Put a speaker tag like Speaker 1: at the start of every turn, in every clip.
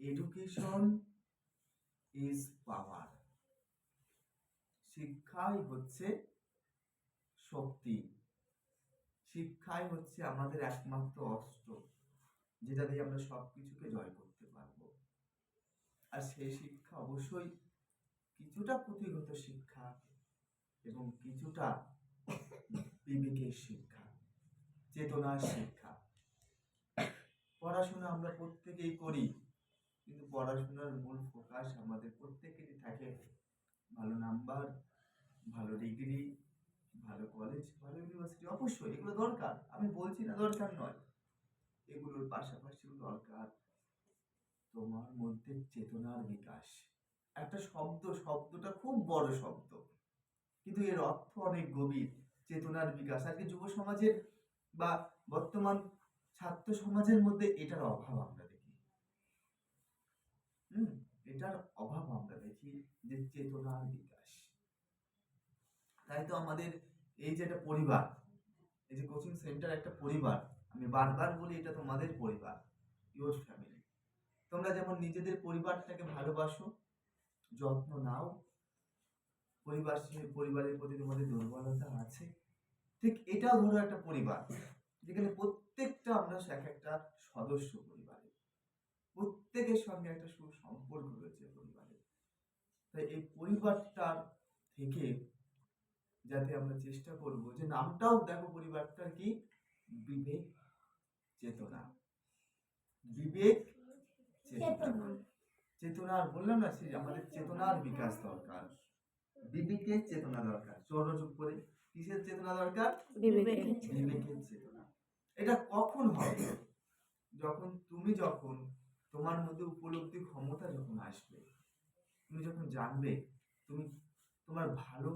Speaker 1: Education is power. শিক্ষাই হচ্ছে শক্তি, শিক্ষাই হচ্ছে আমাদের একমাত্র অস্ত্র, যেটা দিয়ে আমরা সবকিছুকে জয় করতে পারবো। আর সেই শিক্ষা অবশ্যই কিছুটা পুঁথিগত শিক্ষা এবং কিছুটা বিবেকের শিক্ষা, চেতনার শিক্ষা। পড়াশোনা আমরা প্রত্যেকেই করি, কিন্তু পড়াশোনার মূল ফোকাস আমাদের প্রত্যেকেরই থাকে ভালো নাম্বার, ভালো ডিগ্রি, ভালো কলেজ, ভালো ইউনিভার্সিটি। অবশ্যই এগুলো দরকার, আমি বলছি না দরকার নয়, এগুলোর পাশাপাশি দরকার তোমার মধ্যে চেতনার বিকাশ। একটা শব্দটা খুব বড় শব্দ, কিন্তু এর অর্থ অনেক গভীর। চেতনার বিকাশ আজকে যুব সমাজের বা বর্তমান ছাত্র সমাজের মধ্যে এটার অভাব আমরা দেখি। এটার অভাব আমরা দেখি, যে চেতনার বিকাশ। তাই তো আমাদের এই যে একটা পরিবার, এই যে কোচিং সেন্টার একটা পরিবার, আমি বারবার বলি এটা তোমাদের পরিবার, ইউর ফ্যামিলি। তোমরা যেমন নিজেদের পরিবারটাকে ভালোবাসো, যত্ন নাও, পরিবারের প্রতি তোমাদের দুর্বলতা আছে, ঠিক এটাও ধরো একটা পরিবার, যেখানে প্রত্যেকটা আমরা এক একটা সদস্য পরিবারে, প্রত্যেকের সঙ্গে একটা সুসম্পর্ক রয়েছে পরিবারে। তাই এই পরিবারটার থেকে যাতে আমরা চেষ্টা করব, যে নামটাও দেখো পরিবারটার কি, বিবেক চেতনা। বিবেক চেতনা, চেতনার বললাম না, সেই আমাদের চেতনার বিকাশ দরকার, বিবেকের চেতনা দরকার। চোখ করে কিসের চেতনা দরকার? বিবেকের চেতনা। এটা কখন হবে? যখন তোমার মধ্যে উপলব্ধি ক্ষমতা যখন আসবে, তুমি যখন জানবে তুমি তোমার ভালো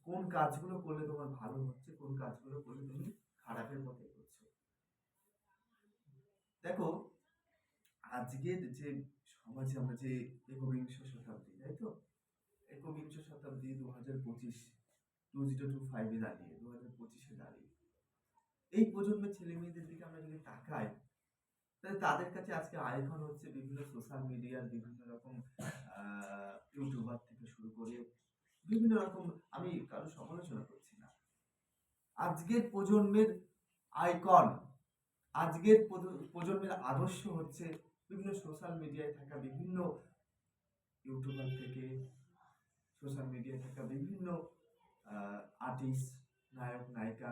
Speaker 1: কোন কাজগুলো করলে তোমার ভালো হচ্ছে, কোন কাজগুলো করলে তুমি খারাপের পথে করছো। দেখো আজকের যে সমাজে আমরা যে একবিংশ শতাব্দী, তাই তো একবিংশ শতাব্দী 2025 দাঁড়িয়ে 2025 দাঁড়িয়ে এই প্রজন্মের ছেলে মেয়েদের দিকে আমরা যদি তাকাই, তাহলে তাদের কাছে আজকে আইকন হচ্ছে বিভিন্ন সোশ্যাল মিডিয়ার বিভিন্ন রকম ইউটিউবার থেকে শুরু করে বিভিন্ন রকম, আমি কারো সমালোচনা করছি না, আজকের প্রজন্মের আইকন, আজকের প্রজন্মের আদর্শ হচ্ছে বিভিন্ন সোশ্যাল মিডিয়ায় থাকা বিভিন্ন ইউটিউবার থেকে, সোশ্যাল মিডিয়ায় থাকা বিভিন্ন আর্টিস্ট, নায়ক নায়িকা,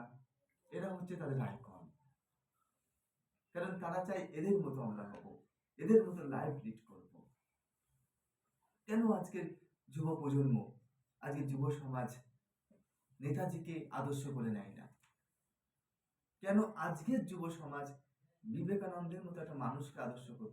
Speaker 1: এরা হচ্ছে তাদের আইকন। কারণ তারা চায় এদের মতো আমরা হব, এদের মতো লাইফ লিড করব। কেন আজকের যুব প্রজন্ম, আজকের যুব সমাজ নেতাজিকে আদর্শ করে নেয় না? কেন আজকের যুব সমাজ বিবেকানন্দের মতো একটা মানুষকে আদর্শ করতে